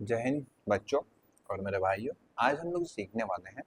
जय हिंद बच्चों और मेरे भाइयों। आज हम लोग सीखने वाले हैं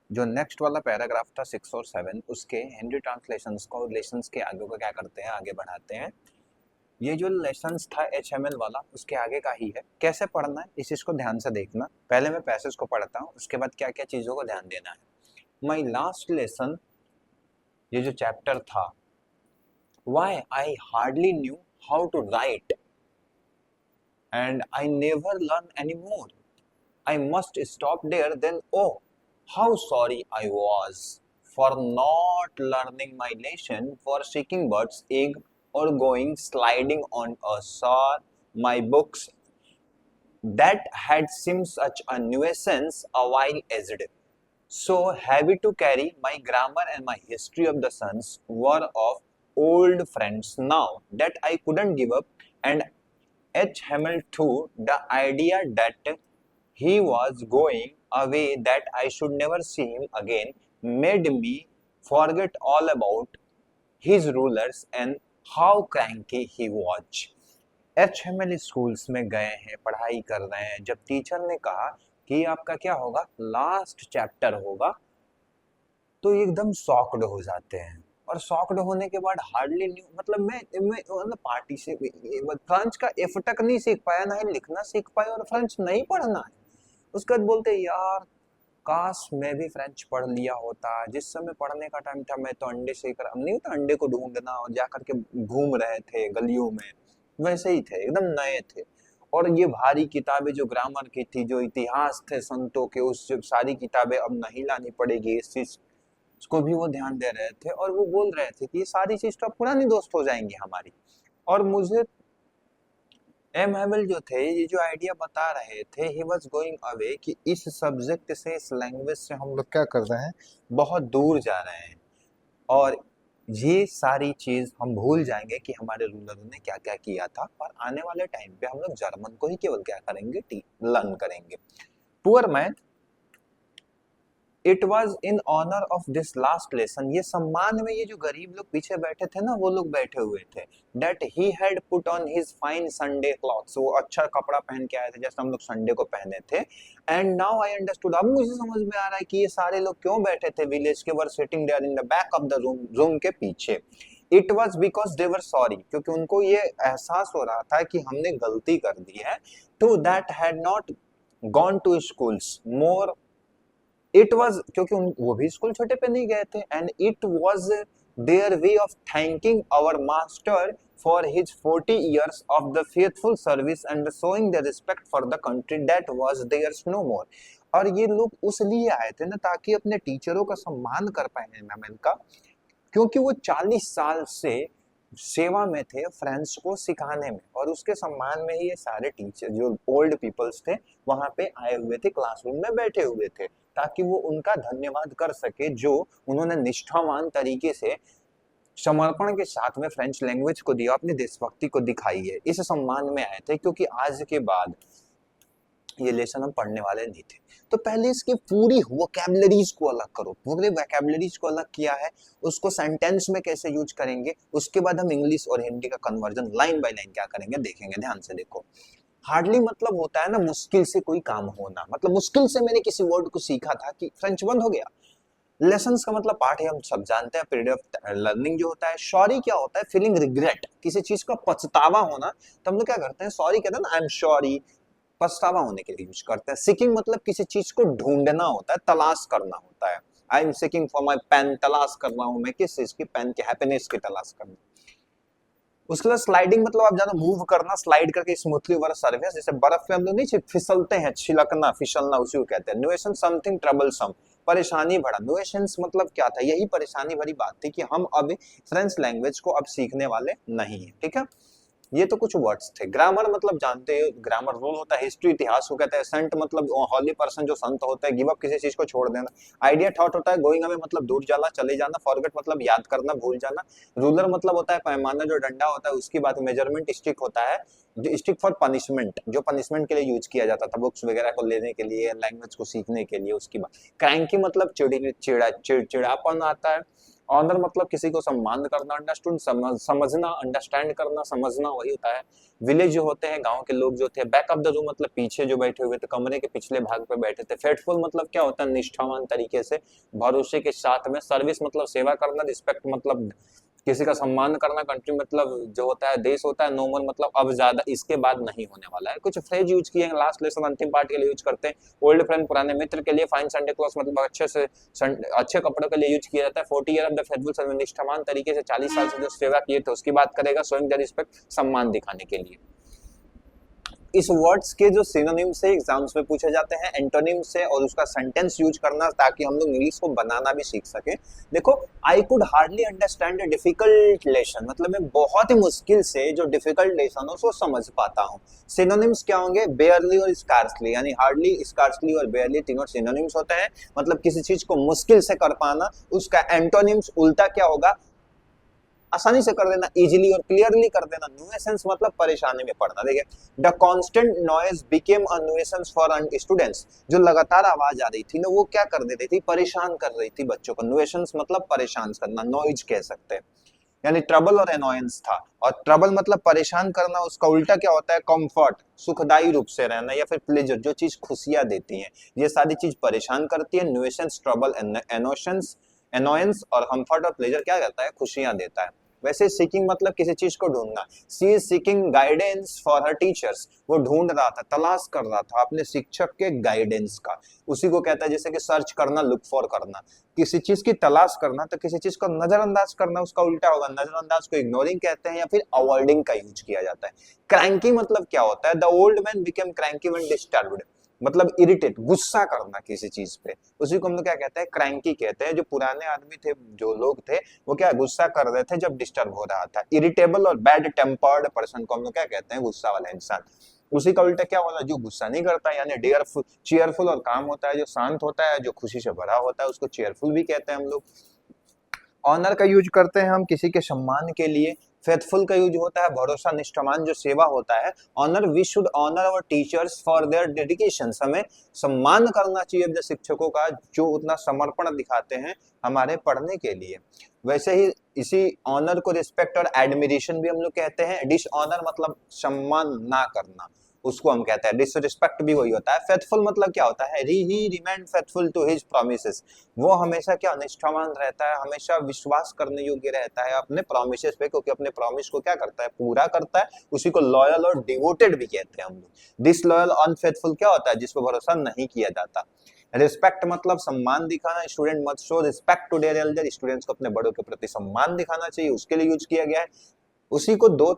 जो नेक्स्ट वाला पैराग्राफ था 6 और 7, उसके हिंदी ट्रांसलेशंस को लेसन्स के आगे को क्या करते हैं, आगे बढ़ाते हैं। ये जो लेसन्स था HML वाला उसके आगे का ही है। कैसे पढ़ना है इस चीज को ध्यान से देखना। पहले मैं पैसेज को पढ़ता हूँ, उसके बाद क्या क्या चीजों को ध्यान देना है। माई लास्ट लेसन, ये जो चैप्टर था, why I hardly knew how to write and I never learn anymore. I must stop there, then oh, how sorry I was for not learning my lesson, for seeking bird's egg or going sliding on a shore. My books that had seemed such a nuisance a while aged, so heavy to carry, my grammar and my history of the suns were of old friends now that I couldn't give up, and H. Hamel too, the idea that he was going away, that I should never see him again, made me forget all about his rulers and how cranky he was. HML schools में गए हैं, पढ़ाई कर रहे हैं। जब teacher ने कहा कि आपका क्या होगा, लास्ट चैप्टर होगा, तो एकदम शॉक्ड हो जाते हैं। और शॉक्ड होने के बाद हार्डली न्यू मतलब मैं मतलब पार्टी से फ्रेंच का एफ तक नहीं सीख पाया, ना ही लिखना सीख पाया, और फ्रेंच नहीं पढ़ना है। उसके बाद बोलते यार काश मैं भी फ्रेंच पढ़ लिया होता। जिस समय पढ़ने का टाइम था मैं तो अंडे सेक रहा, नहीं होता अंडे को ढूंढना और जाकर के घूम रहे थे गलियों में, वैसे ही थे, एकदम नए थे। और ये भारी किताबें जो ग्रामर की थी, जो इतिहास थे संतों के, उस सारी किताबें अब नहीं लानी पड़ेगी, इस चीज को भी वो ध्यान दे रहे थे। और वो बोल रहे थे कि ये सारी चीज तो पुरानी दोस्त हो जाएंगी हमारी। और मुझे एम हैवेल जो थे, ये जो आइडिया बता रहे थे, ही वॉज गोइंग अवे, कि इस सब्जेक्ट से, इस लैंग्वेज से हम लोग क्या कर रहे हैं, बहुत दूर जा रहे हैं। और ये सारी चीज हम भूल जाएंगे कि हमारे रूलरों ने क्या क्या किया था, और आने वाले टाइम पे हम लोग जर्मन को ही केवल क्या करेंगे, लर्न करेंगे। Poor man, it was in honour of this last lesson, ये सम्मान में ये जो गरीब लोग पीछे बैठे थे ना, वो लोग बैठे हुए थे। That he had put on his fine Sunday clothes, वो अच्छा कपड़ा पहन के आए थे जैसे हम लोग संडे को पहने थे। एंड नाउ आई अंडरस्टूड, अब मुझे समझ में आ रहा है कि ये सारे लोग क्यों बैठे थे विलेज के, were sitting there in the back of the room के पीछे। It was because they were sorry, क्योंकि उनको ये एहसास हो रहा था कि हमने गलती कर दी है। To that had not gone to schools more, it was, क्योंकि वो भी स्कूल छोटे पे नहीं गए थे। And it was their way of thanking our master for his 40 years of the faithful service and showing the respect for the country that was theirs no more. और ये लोग उस लिए आए थे ना, ताकि अपने टीचरों का सम्मान कर पाए एमएमएल का, क्योंकि वो 40 साल से सेवा में थे फ्रेंच को सिखाने में, और उसके सम्मान में ही ये सारे टीचर जो ओल्ड पीपल्स थे वहां पे आए हुए थे, क्लासरूम में बैठे हुए थे, ताकि वो उनका धन्यवाद कर सके जो उन्होंने निष्ठावान तरीके से समर्पण के साथ में फ्रेंच लैंग्वेज को दिया, अपनी देशभक्ति को दिखाई है। इस सम्मान में आए थे, क्योंकि आज के बाद ये लेसन हम पढ़ने वाले नहीं थे। तो पहले इसकी पूरी वोकैबुलरीज को अलग करो। पूरे वोकैबुलरीज को अलग किया है, उसको सेंटेंस में कैसे यूज करेंगे, उसके बाद हम इंग्लिश और हिंदी का कन्वर्जन लाइन बाय लाइन क्या करेंगे देखेंगे। ध्यान से देखो। हार्डली मतलब होता है ना मुश्किल से कोई काम होना, मतलब मुश्किल से मैंने किसी वर्ड को सीखा था कि फ्रेंच बंद हो गया। लेसन्स का मतलब पाठ है, हम सब जानते हैं, पीरियड ऑफ लर्निंग जो होता है। सॉरी क्या होता है, फीलिंग रिग्रेट, किसी चीज का पछतावा होना। तो हम लोग क्या करते हैं, सॉरी कहते हैं ना, आई एम सॉरी, पछतावा होने के लिए यूज करते हैं। सीकिंग मतलब किसी चीज को ढूंढना होता है, तलाश करना होता है। I am seeking for my pen, तलाश कर रहा हूं मैं किस चीज की, पेन की, हैप्पीनेस की तलाश करना। उसके बाद स्लाइडिंग मतलब आप जानो मूव करना, स्लाइड करके स्मूथली ओवर सरफेस, जैसे बर्फ पे हम लोग नहीं फिसलते हैं, छिलकना, फिसलना, उसी को कहते हैं। न्यूएशन समथिंग ट्रबलसम, परेशानी भरा। न्यूएशंस मतलब क्या था, यही परेशानी भरी बात थी कि हम अब फ्रेंच लैंग्वेज को अब सीखने वाले नहीं है। ठीक है, ये तो कुछ वर्ड्स थे। ग्रामर मतलब जानते हो, ग्रामर रूल होता है, हिस्ट्री इतिहास को कहते हैं। सेंट मतलब हॉली पर्सन जो संत होता है। गिव अप किसी चीज को छोड़ देना। आइडिया थॉट होता है। गोइंग अवे मतलब दूर जाना, चले जाना। फॉरगेट मतलब याद करना, भूल जाना। रूलर मतलब होता है पैमाना, जो डंडा होता है उसकी बात। मेजरमेंट स्टिक होता है, जो स्टिक फॉर पनिशमेंट, जो पनिशमेंट के लिए यूज किया जाता था, बुक्स वगैरह को लेने के लिए, लैंग्वेज को सीखने के लिए, उसकी बात। क्रैंकी मतलब चिड़चिड़ापन आता है। ऑनर मतलब किसी को सम्मान करना, अंडरस्टूड समझना, अंडरस्टैंड करना, समझना वही होता है। विलेज जो होते हैं, गांव के लोग जो थे। बैक ऑफ द रूम मतलब पीछे जो बैठे हुए थे, कमरे के पिछले भाग पे बैठे थे। फेथफुल मतलब क्या होता है, निष्ठावान तरीके से, भरोसे के साथ में। सर्विस मतलब सेवा करना। रिस्पेक्ट मतलब किसी का सम्मान करना। कंट्री मतलब जो होता है देश होता है। नॉर्मल मतलब अब ज्यादा इसके बाद नहीं होने वाला है। कुछ फ्रेज यूज किए हैं लास्ट लेसन अंतिम पार्ट के लिए यूज करते हैं। ओल्ड फ्रेंड पुराने मित्र के लिए। फाइन संडे क्लॉथ मतलब अच्छे से अच्छे कपड़ों के लिए यूज किया जाता है। 40 year of the faithful servant, निष्ठावान तरीके से 40 साल से जो सेवा किए थे उसकी बात करेगा। शोइंग द रिस्पेक्ट, सम्मान दिखाने के लिए। इस वर्ड्स के जो सिनोनिम से एग्जाम्स में पूछे जाते हैं, एंटोनिम से, और उसका सेंटेंस यूज करना ताकि हम लोग इंग्लिश को बनाना भी सीख सके। देखो, I could hardly understand a difficult lesson मतलब मैं बहुत ही मुश्किल से जो डिफिकल्ट लेसन हो उसको समझ पाता हूँ। सिनोनिम्स क्या होंगे, बेयरली और स्कार्सली, यानी हार्डली, स्कार्सली और बेयरली तीनों सिनोनिम्स होते हैं। मतलब किसी चीज को मुश्किल से कर पाना। उसका एंटोनिम्स उल्टा क्या होगा, आसानी से कर देना, इजीली और क्लियरली कर देना। न्यूएसेंस मतलब परेशानी में पड़ना। देखिए, the constant noise became a nuisance for students, जो लगातार आवाज आ रही थी ना वो क्या कर देती थी, परेशान कर रही थी बच्चों को। न्यूएसेंस मतलब परेशान करना, नॉइज कह सकते हैं। यानी ट्रबल और एनॉयंस था। और ट्रबल मतलब परेशान करना, उसका उल्टा क्या होता है, कंफर्ट, सुखदायी रूप से रहना, या फिर प्लेजर, जो चीज खुशियां देती है। ये सारी चीज परेशान करती है। न्यूएसेंस, ट्रबल, एनोशंस, एनोयंस और कंफर्ट और प्लेजर क्या करता है, खुशियां देता है। वैसे सीकिंग मतलब किसी चीज को ढूंढना। She is seeking guidance for her teachers, वो ढूंढ रहा था, तलाश कर रहा था अपने शिक्षक के गाइडेंस का। उसी को कहता है जैसे कि सर्च करना, लुक फॉर करना। किसी चीज की तलाश करना, तो किसी चीज को नजरअंदाज करना उसका उल्टा होगा। नजरअंदाज को इग्नोरिंग कहते हैं या फिर अवॉइडिंग का यूज किया जाता है। क्रैंकी मतलब क्या होता है, the old man became cranky when disturbed, मतलब इरिटेट, गुस्सा करना किसी चीज पे। उसी को हम लोग क्या कहते हैं, क्रैंकी कहते हैं। जो पुराने आदमी थे, जो लोग थे, वो क्या गुस्सा कर रहे थे जब डिस्टर्ब हो रहा था। इरिटेबल और बैड टेम्पर्ड पर्सन को हम लोग क्या कहते हैं, गुस्सा वाला इंसान। उसी का उल्टा क्या होगा, जो गुस्सा नहीं करता, यानी डियरफुल, चीयरफुल और काम होता है, जो शांत होता है, जो खुशी से भरा होता है, उसको चीयरफुल भी कहते हैं हम लोग। ऑनर का यूज करते हैं हम किसी के सम्मान के लिए। फेथफुल का यूज होता है भरोसा, निष्ठावान, जो सेवा होता है। Honour, we should honour our teachers for their dedication, हमें सम्मान करना चाहिए अपने शिक्षकों का जो उतना समर्पण दिखाते हैं हमारे पढ़ने के लिए। वैसे ही इसी ऑनर को रिस्पेक्ट और एडमिरेशन भी हम लोग कहते हैं। डिसऑनर मतलब सम्मान ना करना, उसको हम कहते हैं डिसरिस्पेक्ट, भी वही होता है। फेथफुल मतलब क्या होता है, he remain faithful to his promises, वो हमेशा क्या निष्ठावान रहता है, हमेशा विश्वास करने योग्य रहता है अपने प्रॉमिसेस पे, क्योंकि अपने प्रॉमिस को क्या करता है, पूरा करता है। उसी को लॉयल और डिवोटेड भी कहते हैं हम लोग। डिसलॉयल, अनफेथफुल क्या होता है, जिस पर भरोसा नहीं किया जाता। रिस्पेक्ट मतलब सम्मान दिखाना। Student must show respect to their elder, students को अपने बड़ों के प्रति सम्मान दिखाना चाहिए, उसके लिए यूज किया गया है। उसी को दो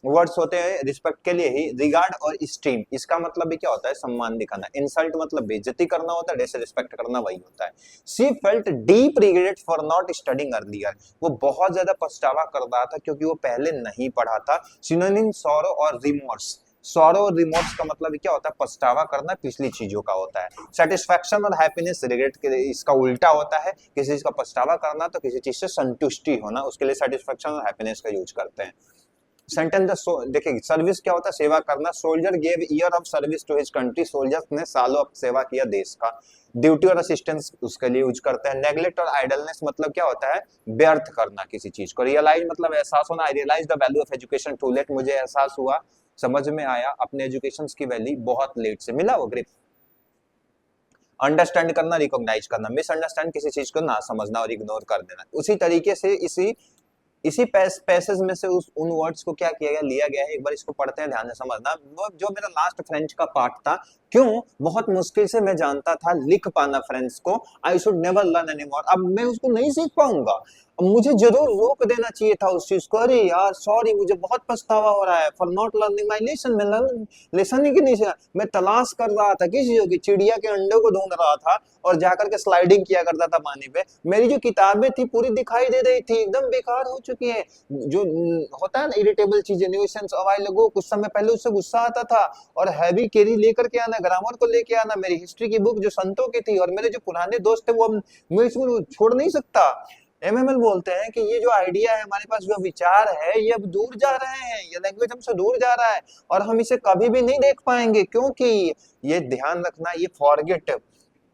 वर्ड्स होते हैं रिस्पेक्ट के लिए ही, रिगार्ड और स्टीम। इसका मतलब भी क्या होता है, सम्मान दिखाना। इंसल्ट मतलब बेइज्जती करना होता है, डिसरिस्पेक्ट करना वही होता है। She felt deep regret for not studying earlier, वो बहुत ज्यादा पछतावा कर रहा था क्योंकि वो पहले नहीं पढ़ा था। सिनोनिम सॉरो और रिमोर्स, सॉरो और रिमोर्स का मतलब क्या होता है, पछतावा करना पिछली चीजों का होता है। सेटिस्फैक्शन और हैप्पीनेस, रिग्रेट के इसका उल्टा होता है। किसी चीज का पछतावा करना तो किसी चीज से संतुष्टि होना, उसके लिए सेटिस्फैक्शन और हैप्पीनेस का यूज करते हैं। सेंटेंस देखिए, सर्विस क्या होता है, सेवा करना। Soldier gave year of service to his country, soldiers ने सालों सेवा किया देश का। ड्यूटी और असिस्टेंस उसके लिए यूज करते हैं। नेग्लेक्ट और आइडलनेस मतलब क्या होता है, व्यर्थ करना किसी चीज को। रियलाइज मतलब एहसास होना। I realise the value of education too late, मुझे एहसास हुआ, समझ में आया अपने एजुकेशन की वैल्यू बहुत लेट से मिला वो ग्रिप। अंडरस्टैंड करना, रिकॉग्नाइज करना। मिसअंडरस्टैंड किसी चीज को ना समझना और इग्नोर कर देना। उसी तरीके से इसी पैसेज में से उन वर्ड्स को क्या किया गया, लिया गया है। एक बार इसको पढ़ते हैं, ध्यान से समझना। वो जो मेरा लास्ट फ्रेंच का पार्ट था, क्यों बहुत मुश्किल से मैं जानता था लिख पाना फ्रेंच को। I should never learn anymore, अब मैं उसको नहीं सीख पाऊंगा। अब मुझे जरूर रोक देना चाहिए था उस चीज को, अरे यार सॉरी, मुझे बहुत पछतावा हो रहा है for not learning my lesson. मैं लेसन ही नहीं सीखा, मैं तलाश कर रहा था किस चीजों की, चिड़िया के अंडे को ढूंढ रहा था और जाकर के स्लाइडिंग किया करता था पानी पे। मेरी जो किताबें थी पूरी दिखाई दे रही थी, एकदम बेकार हो चुकी है। जो होता है ना इरिटेबल चीजें, न्यूसेंस, अवाइल लगो, कुछ समय पहले उससे गुस्सा आता था। और हैवी कैरी लेकर के आना, ग्रामर को लेके आना, मेरी हिस्ट्री की बुक जो संतों की थी, और मेरे जो पुराने दोस्त थे वो मैं इसमें छोड़ नहीं सकता। एमएमएल बोलते हैं कि ये जो आइडिया है हमारे पास, जो विचार है, ये अब दूर जा रहे हैं, ये लैंग्वेज हमसे दूर जा रहा है और हम इसे कभी भी नहीं देख पाएंगे, क्योंकि ये ध्यान रखना, ये forget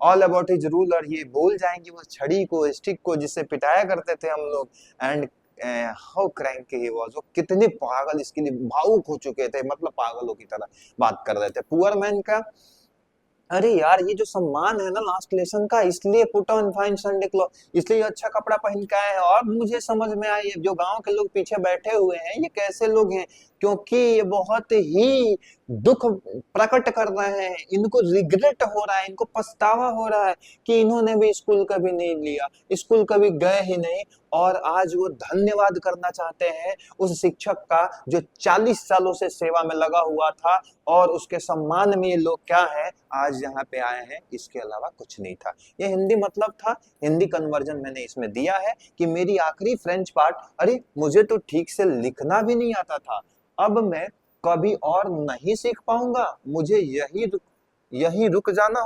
all about his rule, और ये भूल जाएंगे वो छड़ी को, स्टिक को, जिससे पिटाया करते थे हम लोग। And how cranky he was, वो कितने पागल इसके लिए भावुक हो चुके थे, मतलब पागलों की तरह बात कर रहे थे पुअर मैन का। अरे यार ये जो सम्मान है ना लास्ट लेसन का, इसलिए put on fine Sunday cloth, इसलिए ये अच्छा कपड़ा पहन के आए हैं। और मुझे समझ में आया ये जो गांव के लोग पीछे बैठे हुए हैं ये कैसे लोग हैं, क्योंकि ये बहुत ही दुख प्रकट कर रहे हैं, इनको रिग्रेट हो रहा है, इनको पछतावा हो रहा है कि इन्होंने भी स्कूल कभी नहीं लिया, स्कूल कभी गए ही नहीं। और आज वो धन्यवाद करना चाहते हैं उस शिक्षक का जो 40 सालों से सेवा में लगा हुआ था, और उसके सम्मान में ये लोग क्या है आज यहाँ पे आए हैं, इसके अलावा कुछ नहीं था। ये हिंदी मतलब था, हिंदी कन्वर्जन मैंने इसमें दिया है कि मेरी आखिरी फ्रेंच पार्ट, अरे मुझे तो ठीक से लिखना भी नहीं आता था, अब मैं कभी और नहीं सीख पाऊंगा, मुझे यही रुक जाना